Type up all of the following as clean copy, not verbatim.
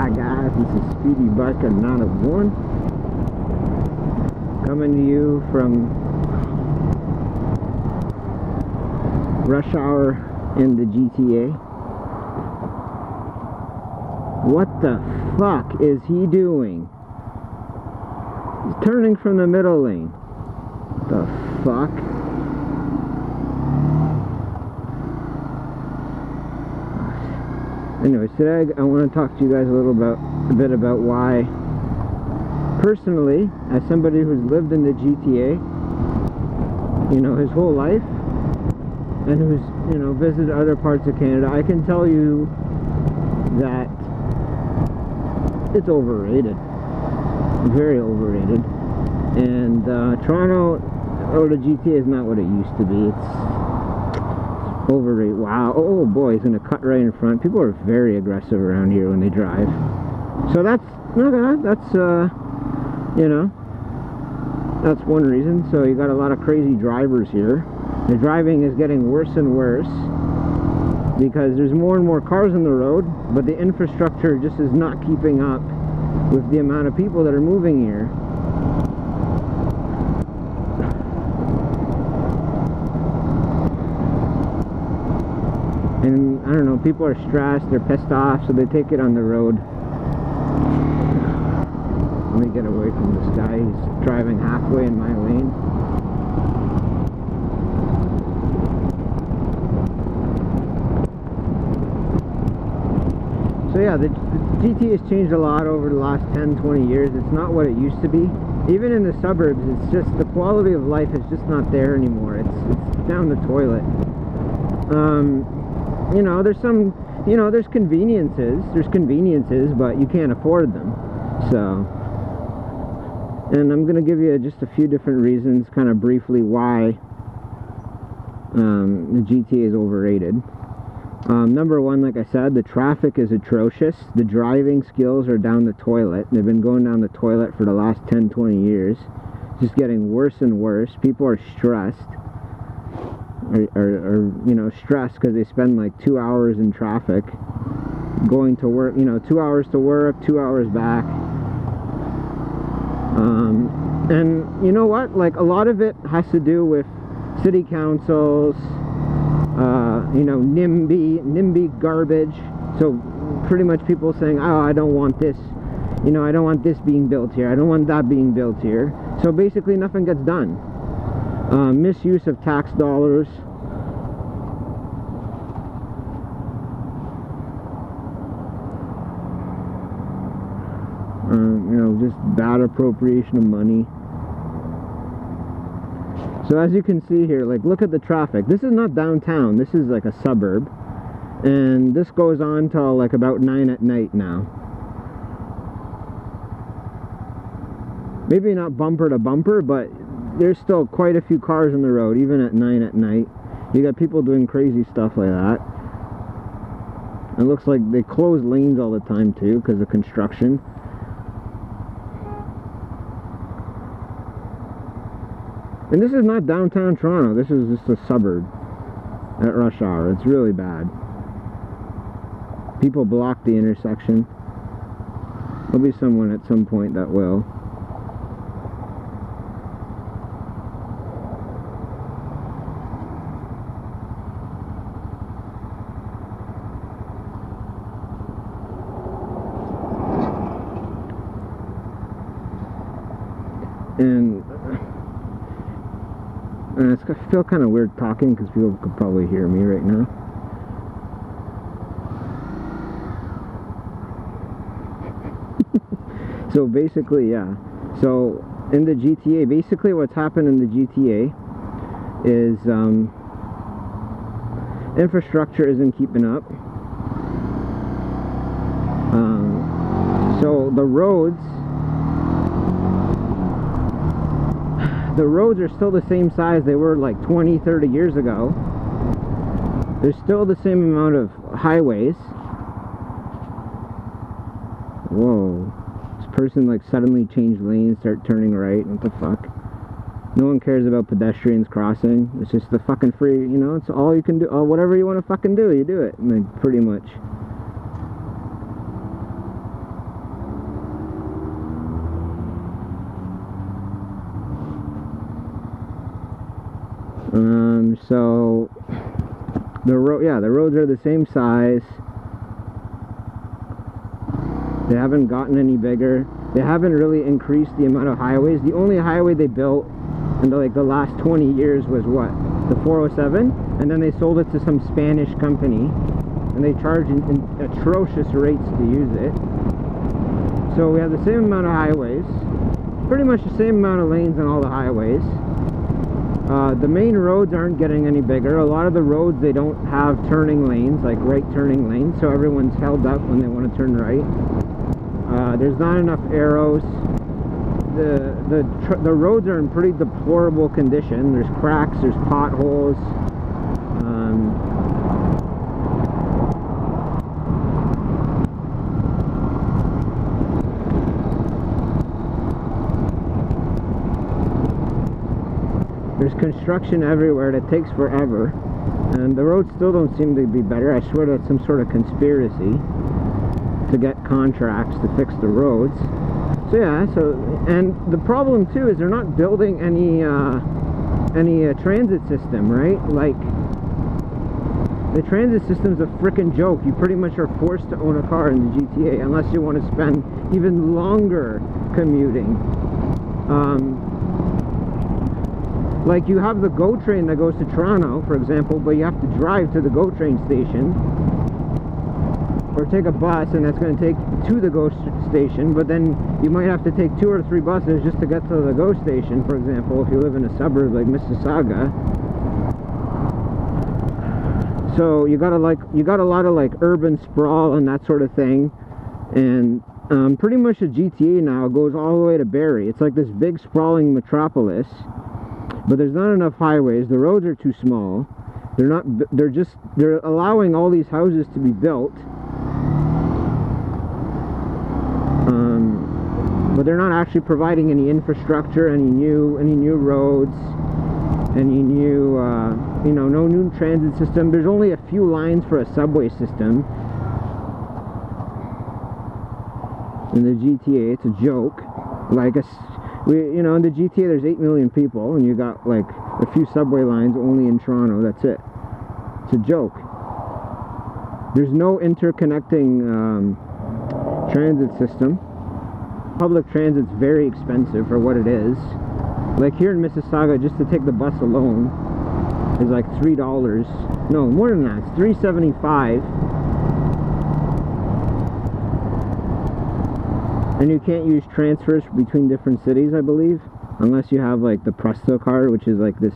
Hi guys, this is Speedy Biker 901 coming to you from rush hour in the GTA. What the fuck is he doing? He's turning from the middle lane. The fuck? Anyways, today I want to talk to you guys a bit about why, personally, as somebody who's lived in the GTA, you know, his whole life, and who's, you know, visited other parts of Canada, I can tell you that it's overrated. Very overrated. And Toronto, or the GTA, is not what it used to be. It's overrated. Wow. Oh boy, he's gonna cut right in front. People are very aggressive around here when they drive. So that's you know, that's one reason. So you got a lot of crazy drivers here. The driving is getting worse and worse because there's more and more cars on the road, but the infrastructure just is not keeping up with the amount of people that are moving here. And I don't know, people are stressed, they're pissed off, so they take it on the road. Let me get away from this guy. He's driving halfway in my lane. So yeah, the GTA has changed a lot over the last 10-20 years. It's not what it used to be. Even in the suburbs, it's just, the quality of life is just not there anymore. It's down the toilet. You know, there's some, you know, there's conveniences, but you can't afford them. So, and I'm gonna give you just a few different reasons, kind of briefly, why the GTA is overrated. Number one, like I said, the traffic is atrocious. The driving skills are down the toilet. They've been going down the toilet for the last 10-20 years. It's just getting worse and worse. People are stressed. Or you know, stressed because they spend like 2 hours in traffic going to work, you know, 2 hours to work, 2 hours back. And you know what, like, a lot of it has to do with city councils, you know, NIMBY garbage. So pretty much people saying, oh, I don't want this, you know, I don't want this being built here, I don't want that being built here. So basically nothing gets done. Misuse of tax dollars. You know, just bad appropriation of money. So as you can see here, like, look at the traffic. This is not downtown, this is like a suburb, and this goes on till like about 9 at night now. Maybe not bumper to bumper, but there's still quite a few cars on the road, even at 9 at night. You got people doing crazy stuff like that. It looks like they close lanes all the time too, because of construction. And this is not downtown Toronto, this is just a suburb at rush hour. It's really bad. People block the intersection. There'll be someone at some point that will. And I feel kind of weird talking because people could probably hear me right now. So basically, yeah. So in the GTA, basically what's happened in the GTA is infrastructure isn't keeping up. So the roads are still the same size they were like 20-30 years ago. There's still the same amount of highways. Whoa. This person like suddenly changed lanes, start turning right. What the fuck? No one cares about pedestrians crossing. It's just the fucking free, you know, it's all you can do. Oh, whatever you want to fucking do, you do it. And then pretty much. So the roads are the same size. They haven't gotten any bigger. They haven't really increased the amount of highways. The only highway they built in the last 20 years was what? The 407, and then they sold it to some Spanish company, and they charge in atrocious rates to use it. So we have the same amount of highways, pretty much the same amount of lanes on all the highways. The main roads aren't getting any bigger. A lot of the roads, they don't have turning lanes, like right turning lanes, so everyone's held up when they want to turn right. There's not enough arrows. The roads are in pretty deplorable condition. There's cracks, there's potholes. There's construction everywhere that takes forever, and the roads still don't seem to be better. I swear that's some sort of conspiracy to get contracts to fix the roads. So yeah, and the problem too is they're not building any transit system, right? Like, the transit system's a freaking joke. You pretty much are forced to own a car in the GTA unless you want to spend even longer commuting. Like, you have the GO train that goes to Toronto, for example, but you have to drive to the GO train station, or take a bus, and that's going to take to the GO station, but then you might have to take 2 or 3 buses just to get to the GO station, for example, if you live in a suburb like Mississauga. So you got a lot of like urban sprawl and that sort of thing, and pretty much the GTA now goes all the way to Barrie. It's like this big sprawling metropolis, but there's not enough highways. The roads are too small. They're allowing all these houses to be built, but they're not actually providing any infrastructure, any new roads, any new no new transit system. There's only a few lines for a subway system in the GTA. It's a joke. Like in the GTA there's 8 million people, and you got like a few subway lines only in Toronto. That's it. It's a joke. There's no interconnecting transit system. Public transit's very expensive for what it is. Like here in Mississauga, just to take the bus alone is like $3. No, more than that. It's $3.75. And you can't use transfers between different cities, I believe, unless you have like the Presto card, which is like this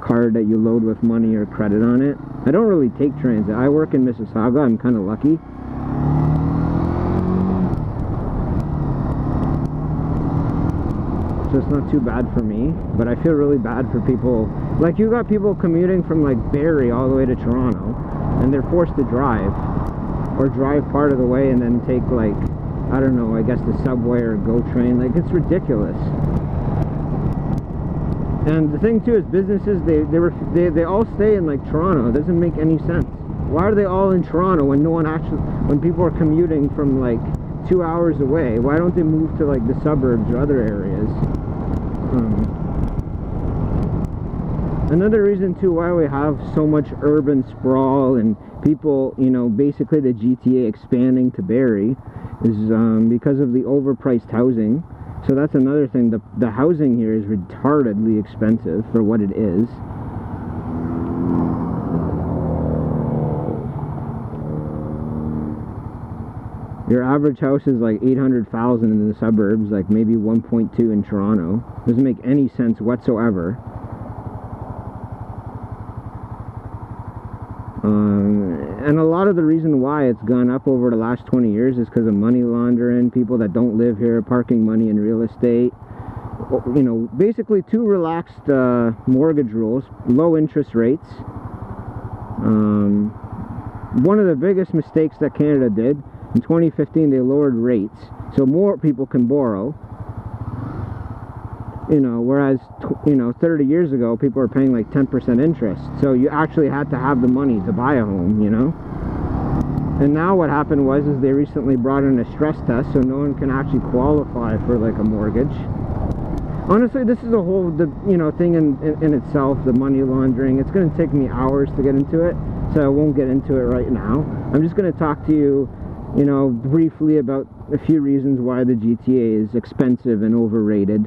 card that you load with money or credit on it. I don't really take transit. I work in Mississauga. I'm kind of lucky. So it's not too bad for me, but I feel really bad for people. Like, you got people commuting from like Barrie all the way to Toronto, and they're forced to drive, or drive part of the way and then take like, I don't know, I guess the subway or GO train. Like, it's ridiculous. And the thing too is, businesses, they all stay in like Toronto. It doesn't make any sense. Why are they all in Toronto when when people are commuting from like 2 hours away? Why don't they move to like the suburbs or other areas? Another reason too why we have so much urban sprawl and people, basically the GTA expanding to Barrie is because of the overpriced housing. So that's another thing. The housing here is retardedly expensive for what it is. Your average house is like $800,000 in the suburbs, like maybe 1.2 in Toronto. Doesn't make any sense whatsoever. And a lot of the reason why it's gone up over the last 20 years is because of money laundering, people that don't live here, parking money in real estate. Basically too relaxed mortgage rules, low interest rates. One of the biggest mistakes that Canada did, in 2015 they lowered rates so more people can borrow, whereas 30 years ago people were paying like 10% interest, so you actually had to have the money to buy a home, And now what happened was they recently brought in a stress test, so no one can actually qualify for like a mortgage. Honestly, this is a whole, thing in itself, the money laundering. It's going to take me hours to get into it, so I won't get into it right now. I'm just going to talk to you, briefly about a few reasons why the GTA is expensive and overrated.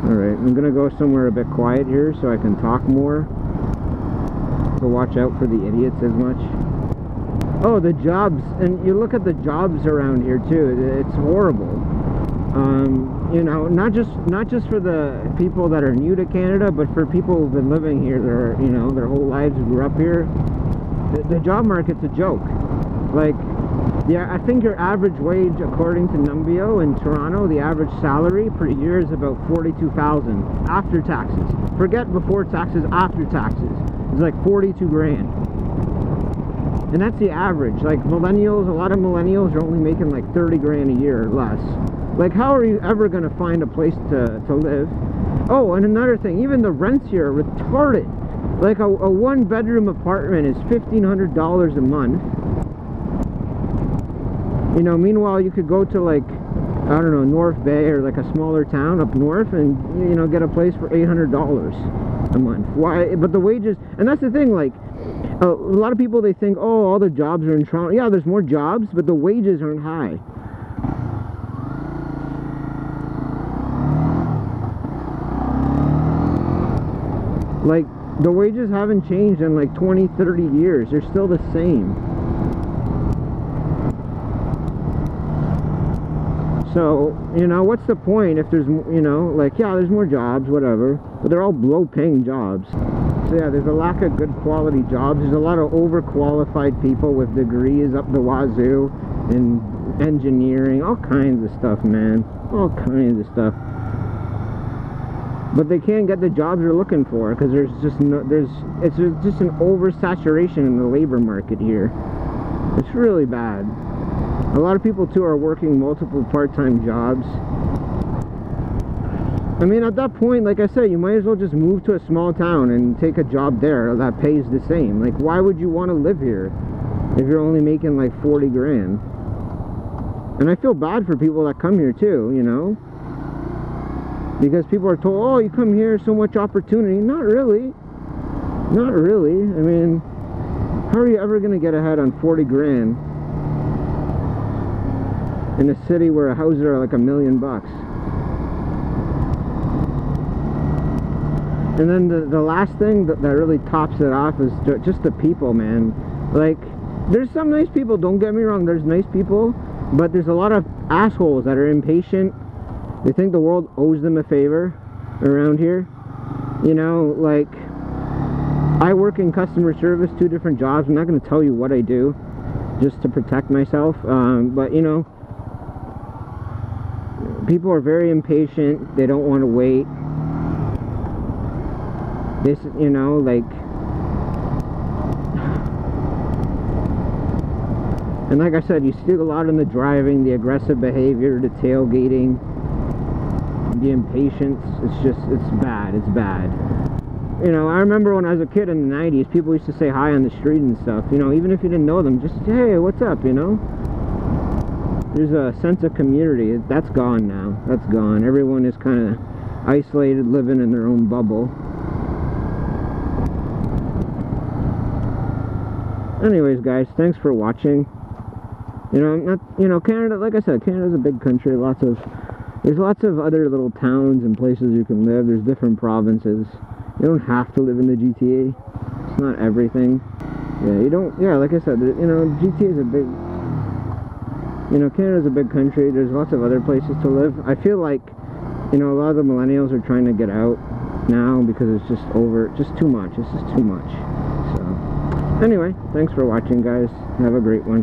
Alright, I'm going to go somewhere a bit quiet here so I can talk more. So watch out for the idiots as much. Oh, the jobs, and you look at the jobs around here too, it's horrible. Not just for the people that are new to Canada, but for people who've been living here, their whole lives, who grew up here. The job market's a joke. Like, yeah, I think your average wage, according to Numbeo in Toronto, the average salary per year is about $42,000 after taxes. Forget before taxes, after taxes. It's like 42 grand. And that's the average. Like millennials, a lot of millennials are only making like 30 grand a year or less. Like, how are you ever going to find a place to live? Oh, and another thing, even the rents here are retarded. Like a one-bedroom apartment is $1,500 a month. Meanwhile, you could go to like, I don't know, North Bay or like a smaller town up north and, get a place for $800 a month. Why? But the wages, and that's the thing, like, a lot of people, they think, oh, all the jobs are in Toronto. Yeah, there's more jobs, but the wages aren't high. Like, the wages haven't changed in like 20, 30 years. They're still the same. So, what's the point if there's, like, yeah, there's more jobs, whatever, but they're all low-paying jobs. So yeah, there's a lack of good quality jobs. There's a lot of overqualified people with degrees up the wazoo in engineering, all kinds of stuff, man. All kinds of stuff. But they can't get the jobs they're looking for because it's just an oversaturation in the labor market here. It's really bad. A lot of people too are working multiple part-time jobs. I mean, at that point, like I said, you might as well just move to a small town and take a job there that pays the same. Like, why would you want to live here if you're only making like 40 grand? And I feel bad for people that come here too, because people are told, oh, you come here, so much opportunity. Not really. Not really. I mean, how are you ever going to get ahead on 40 grand in a city where houses are like $1 million bucks? And then the last thing that really tops it off is just the people, man. Like, there's some nice people, don't get me wrong, there's nice people, but there's a lot of assholes that are impatient. They think the world owes them a favor around here. Like, I work in customer service, 2 different jobs. I'm not going to tell you what I do just to protect myself, but people are very impatient. They don't want to wait. This, like, and like I said, you see a lot in the driving, the aggressive behavior, the tailgating, the impatience. It's bad. It's bad. I remember when I was a kid in the 90s, people used to say hi on the street and stuff, even if you didn't know them, just, hey, what's up, There's a sense of community. That's gone now. That's gone. Everyone is kind of isolated, living in their own bubble. Anyways, guys, thanks for watching. Canada, like I said, Canada's a big country. There's lots of other little towns and places you can live. There's different provinces. You don't have to live in the GTA. It's not everything. Yeah, like I said, GTA is a big, Canada's a big country. There's lots of other places to live. I feel like, a lot of the millennials are trying to get out now because it's just too much. It's just too much. So, anyway, thanks for watching, guys. Have a great one.